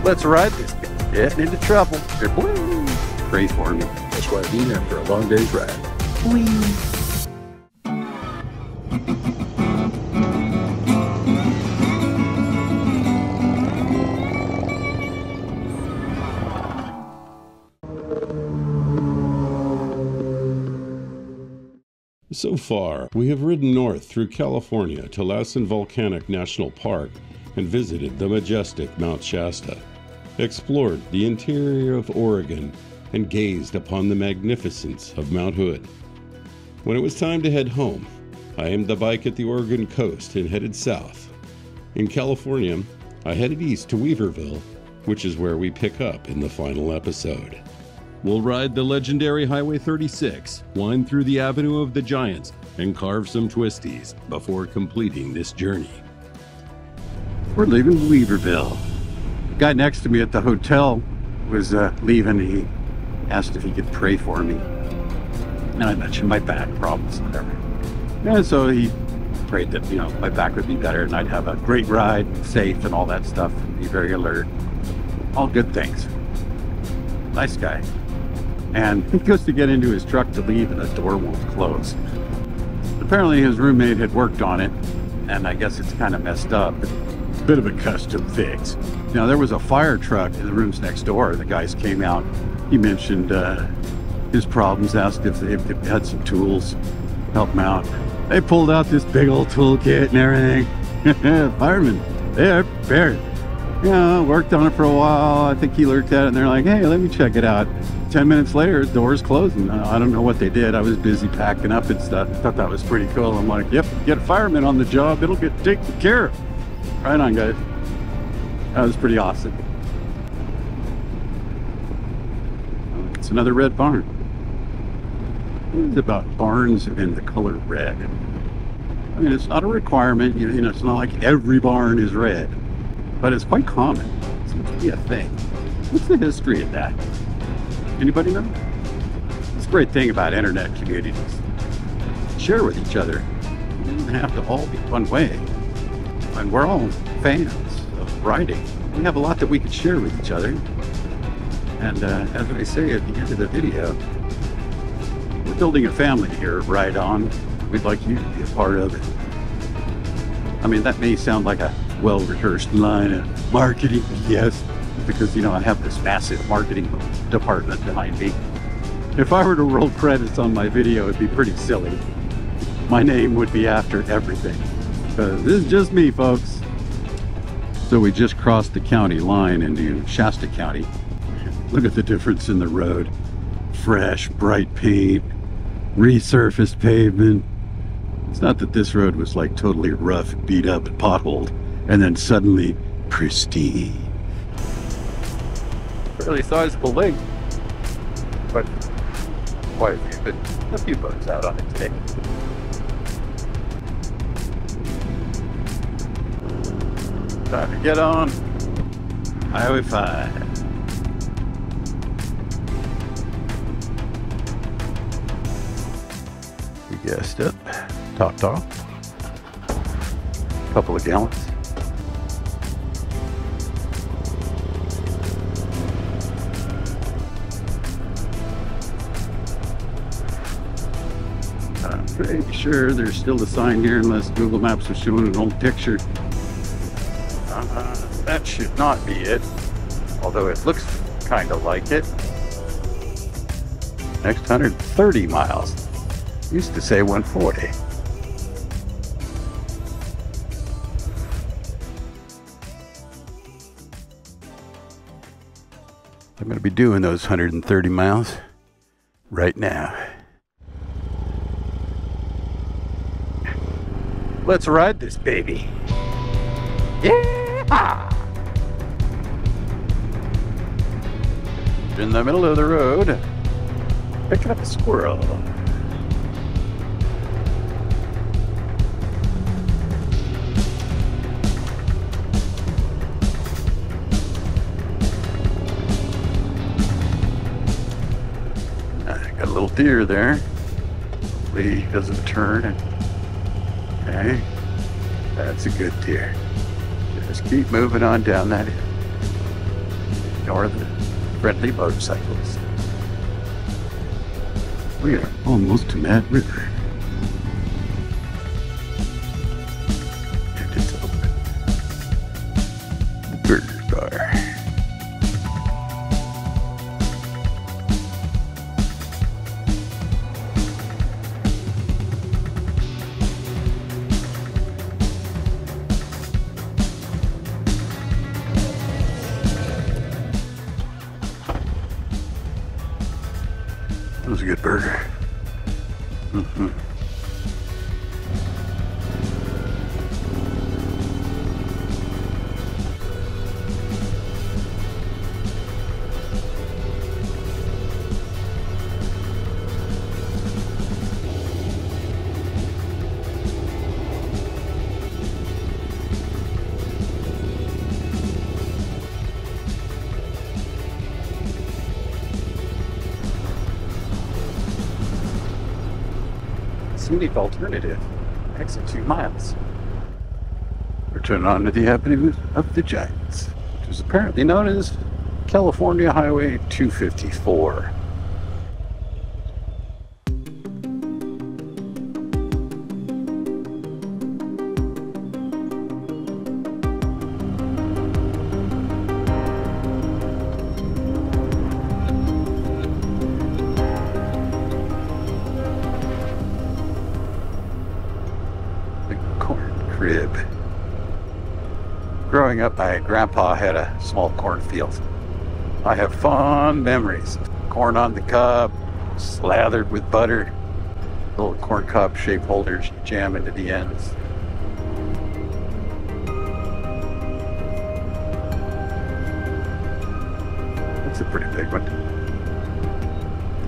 Let's ride this guy. Getting into trouble. Pray for me. That's what I need after a long day's ride. So far, we have ridden north through California to Lassen Volcanic National Park and visited the majestic Mount Shasta, explored the interior of Oregon, and gazed upon the magnificence of Mount Hood. When it was time to head home, I aimed the bike at the Oregon coast and headed south. In California, I headed east to Weaverville, which is where we pick up in the final episode. We'll ride the legendary Highway 36, wind through the Avenue of the Giants, and carve some twisties before completing this journey. We're leaving Weaverville. The guy next to me at the hotel was leaving. He asked if he could pray for me. And I mentioned my back problems and whatever. And so he prayed that, my back would be better and I'd have a great ride, safe and all that stuff, and be very alert. All good things. Nice guy. And he goes to get into his truck to leave and the door won't close. Apparently his roommate had worked on it, and I guess it's kind of messed up. It's a bit of a custom fix. Now there was a fire truck in the rooms next door. The guys came out. He mentioned his problems, asked if they had some tools, help him out. They pulled out this big old toolkit and everything. Firemen, they are prepared. Worked on it for a while. I think he looked at it and they're like, hey, let me check it out. 10 minutes later, the door's closing. I don't know what they did. I was busy packing up and stuff. I thought that was pretty cool. I'm like, yep, get a fireman on the job. It'll get taken care of. Right on, guys. That was pretty awesome. It's another red barn. It's about barns in the color red. I mean, it's not a requirement. It's not like every barn is red. But it's quite common. It seems to be a thing. What's the history of that? Anybody know? It's a great thing about internet communities. Share with each other. It doesn't have to all be one way. And we're all fans of riding. We have a lot that we could share with each other. And as I say at the end of the video, we're building a family here at Ride On. We'd like you to be a part of it. I mean, that may sound like a well-rehearsed line of marketing, yes, because I have this massive marketing department behind me. If I were to roll credits on my video, it'd be pretty silly. My name would be after everything. This is just me, folks. So we just crossed the county line into Shasta County. Look at the difference in the road. Fresh, bright paint, resurfaced pavement. It's not that this road was like totally rough, beat up, and potholed, and then suddenly pristine. Fairly sizable lake, but quite a few boats out on it today. Time to get on Highway 5. We gassed up, topped off, a couple of gallons. I'm pretty sure there's still a sign here unless Google Maps was showing an old picture. That should not be it, although it looks kind of like it. Next 130 miles. Used to say 140. I'm going to be doing those 130 miles right now. Let's ride this baby. Yeah! In the middle of the road, picking up a squirrel. I got a little deer there. Hopefully he doesn't turn. Okay, that's a good deer. Just keep moving on down that hill. Ignore the friendly motorcycles. We are almost to Mad River. And it's open. The burger bar. That was a good burger. Scenic alternative. Exit 2 miles. Return on to the Avenue of the Giants, which is apparently known as California Highway 254. Crib. Growing up, my grandpa had a small cornfield. I have fond memories of corn on the cob, slathered with butter, little corn cob shaped holders you jam into the ends. That's a pretty big one.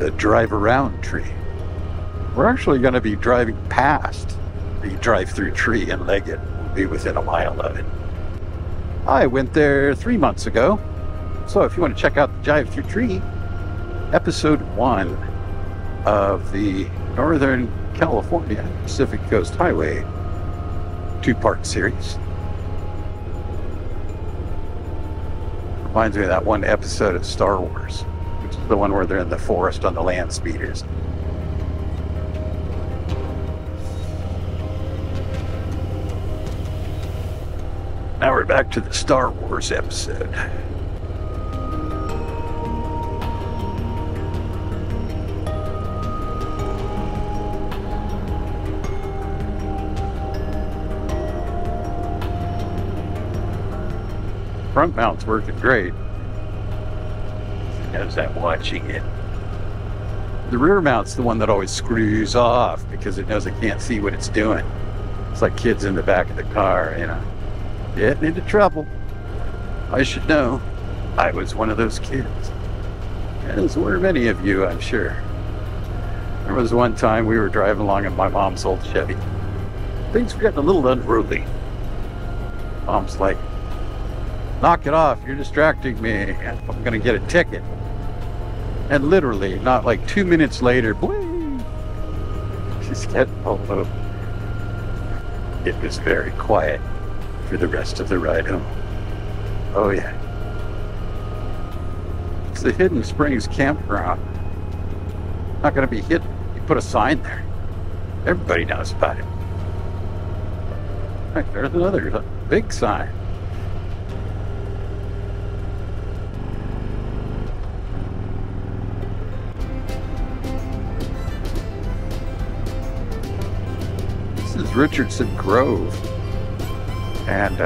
The drive around tree. We're actually going to be driving past the drive-through tree in Leggett. We'll be within a mile of it. I went there 3 months ago, so if you want to check out the drive-through tree, episode 1 of the Northern California Pacific Coast Highway 2-part series. Reminds me of that one episode of Star Wars, which is the one where they're in the forest on the land speeders. Now we're back to the Star Wars episode. Front mount's working great. Knows I'm watching it. The rear mount's the one that always screws off because it knows it can't see what it's doing. It's like kids in the back of the car, you know. Getting into trouble. I should know. I was one of those kids. As were many of you, I'm sure. There was one time we were driving along in my mom's old Chevy. Things were getting a little unruly. Mom's like, knock it off, you're distracting me. I'm gonna get a ticket. And literally, not like 2 minutes later, boing, she's getting pulled over. It was very quiet for the rest of the ride home. Oh yeah. It's the Hidden Springs campground. Not gonna be hidden. You put a sign there. Everybody knows about it. Right, there's another big sign. This is Richardson Grove. And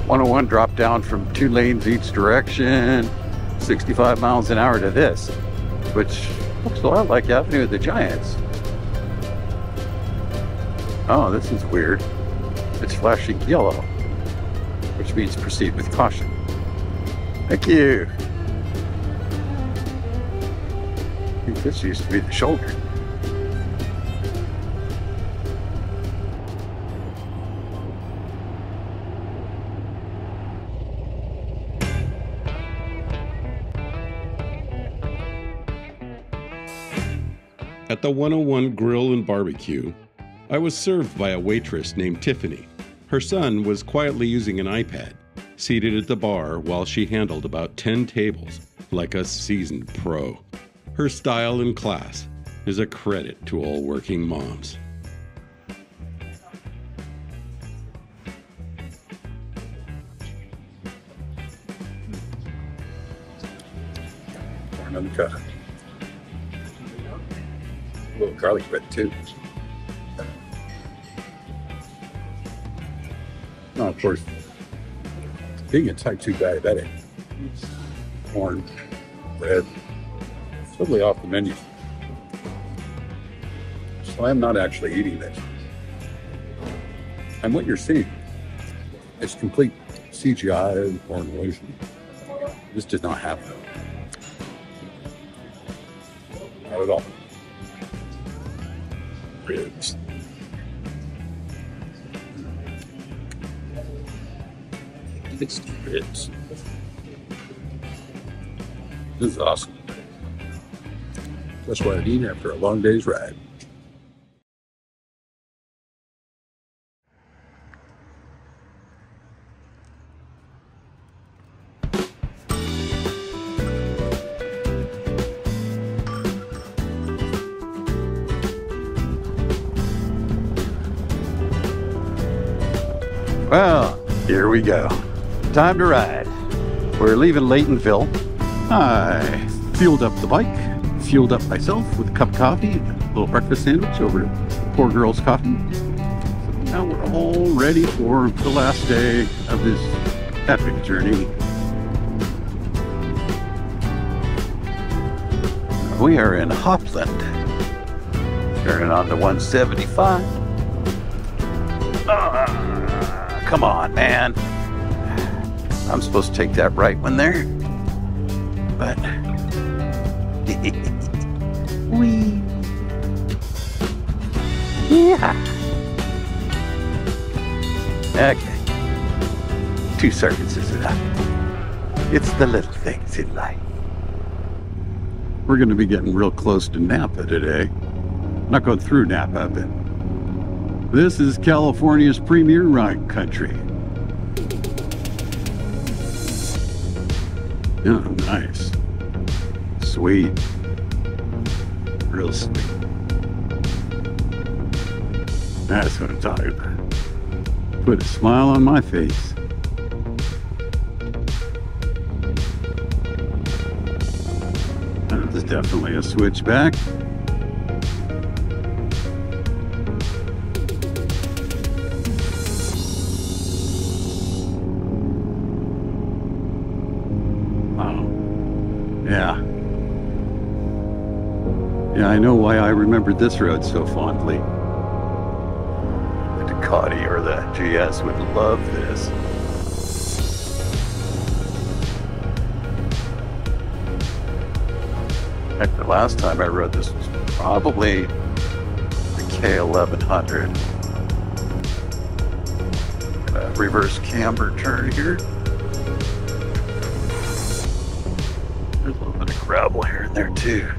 101 dropped down from 2 lanes each direction, 65 miles an hour to this, which looks a lot like Avenue of the Giants. Oh, this is weird. It's flashing yellow, which means proceed with caution. Thank you. I think this used to be the shoulder. At the 101 Grill and Barbecue, I was served by a waitress named Tiffany. Her son was quietly using an iPad. seated at the bar while she handled about 10 tables like a seasoned pro. Her style and class is a credit to all working moms. Uncut. A little garlic bread too. Now, of course, being a type 2 diabetic, corn, bread, totally off the menu. So I'm not actually eating this. And what you're seeing is complete CGI or illusion. This does not happen. Not at all. Ribs. It's ribs. This is awesome. That's what I'd eat after a long day's ride. Well, here we go. Time to ride. We're leaving Laytonville. I fueled up the bike, fueled up myself with a cup of coffee, a little breakfast sandwich over at Poor Girl's Coffee. So now we're all ready for the last day of this epic journey. We are in Hopland. Turning on to 175. Come on, man. I'm supposed to take that right one there. But wee. Yeah. Okay. 2 circuits is enough. It's the little things in life. We're going to be getting real close to Napa today. Not going through Napa, but this is California's premier wine country. Oh, nice. Sweet. Real sweet. That's what I'm talking about. Put a smile on my face. There's definitely a switchback. Yeah, I know why I remembered this road so fondly. The Ducati or the GS would love this. Heck, the last time I rode this was probably the K1100. Got a reverse camber turn here. There's a little bit of gravel here and there too.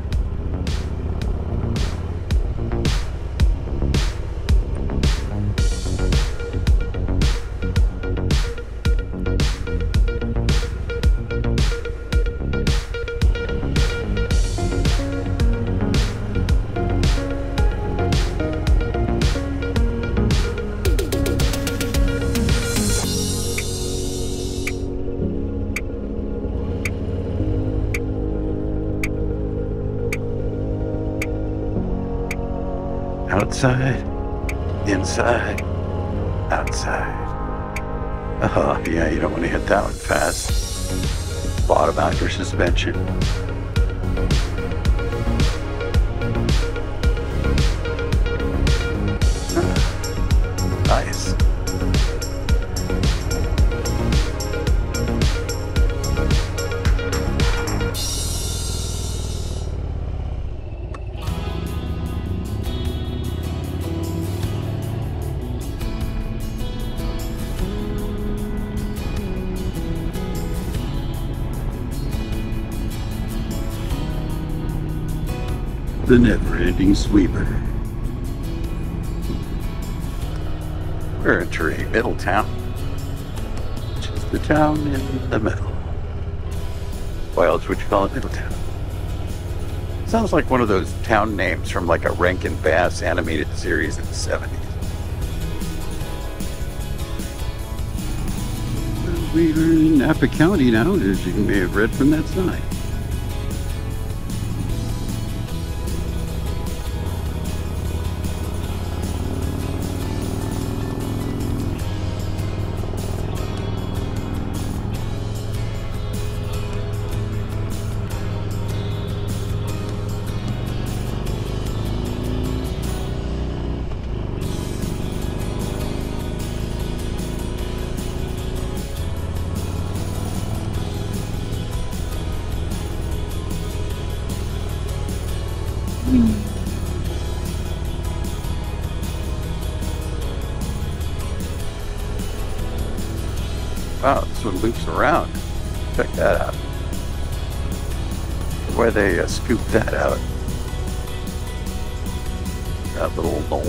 Outside, inside, outside. Oh, yeah, you don't want to hit that one fast. Bottom out your suspension. Nice. The never-ending sweeper. We're entering Middletown, which is The town in the middle. Why else would you call it Middletown? Sounds like one of those town names from like a Rankin Bass animated series in the 70s. We're in Napa County now, as you may have read from that sign. Wow, this one loops around. Check that out. Why they scooped that out. That little knoll.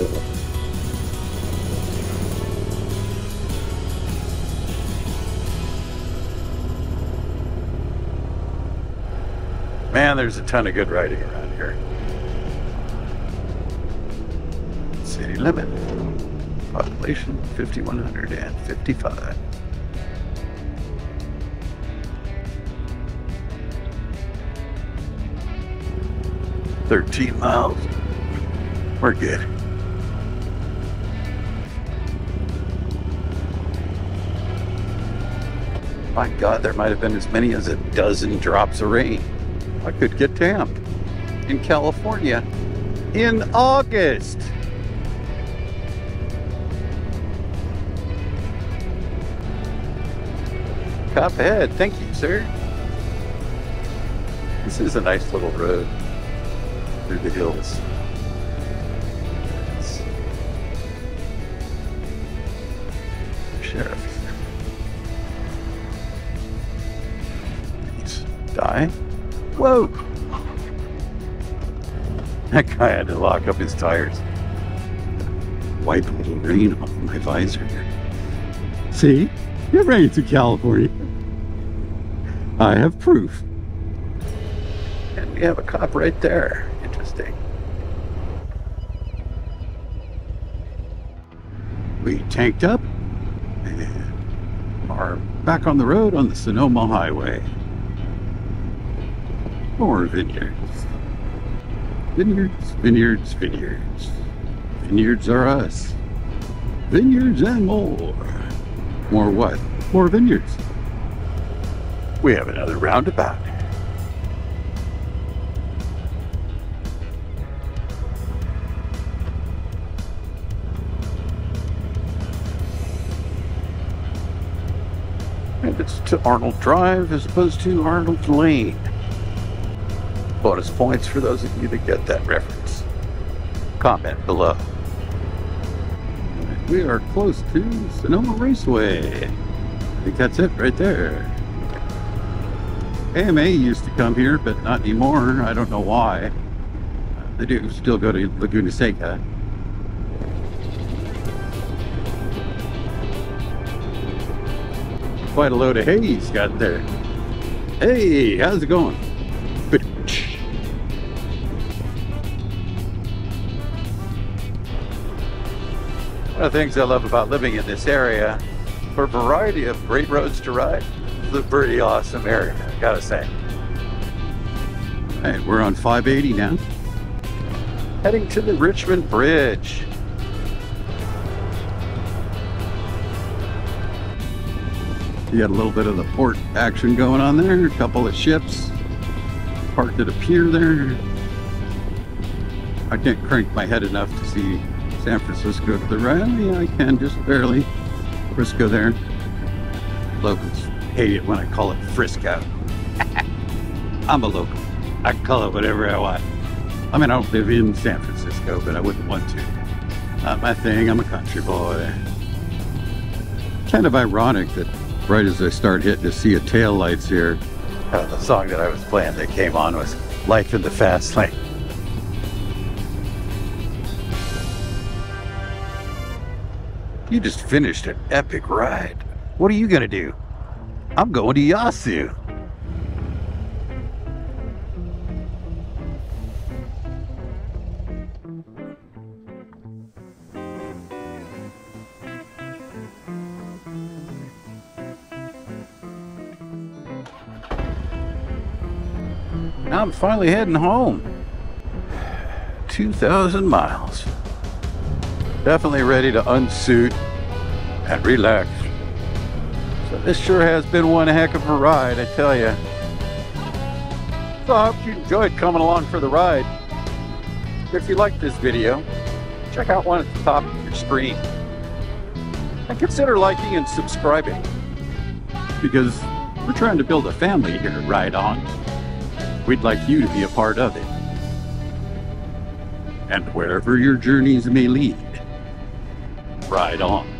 Man, there's a ton of good riding around here. City limit. Population 5,155. $13 miles. We're good. My God, there might have been as many as a dozen drops of rain. I could get damp in California in August. Cop ahead. Thank you, sir. This is a nice little road through the hills. Sheriff. Please die. Whoa! That guy had to lock up his tires. Wipe a little rain off my visor. See? It rains in California. I have proof. And we have a cop right there. Interesting. We tanked up and are back on the road on the Sonoma Highway. More vineyards. Vineyards, vineyards, vineyards. Vineyards are us. Vineyards and more. More what? More vineyards. We have another roundabout. And it's to Arnold Drive as opposed to Arnold Lane. Bonus points for those of you that get that reference. Comment below. We are close to Sonoma Raceway. I think that's it right there. AMA used to come here, but not anymore. I don't know why. They do still go to Laguna Seca. Quite a load of hay he's got there. Hey, how's it going? One of the things I love about living in this area, for a variety of great roads to ride, it's a pretty awesome area, I gotta say. Alright, we're on 580 now. Heading to the Richmond Bridge. You got a little bit of the port action going on there, a couple of ships parked at a pier there. I can't crank my head enough to see San Francisco to the right. Yeah, I can just barely. Frisco there. Locals hate it when I call it Frisco. I'm a local. I can call it whatever I want. I mean, I don't live in San Francisco, but I wouldn't want to. Not my thing. I'm a country boy. Kind of ironic that right as I start hitting to see a tail lights here, the song that I was playing that came on was Life in the Fast Lane. You just finished an epic ride. What are you gonna do? I'm going to Yasu. Now I'm finally heading home. 2,000 miles. Definitely ready to unsuit and relax. So this sure has been one heck of a ride, I tell you. So I hope you enjoyed coming along for the ride. If you liked this video, check out one at the top of your screen. And consider liking and subscribing, because we're trying to build a family here at Ride On. We'd like you to be a part of it. And wherever your journeys may lead, ride on.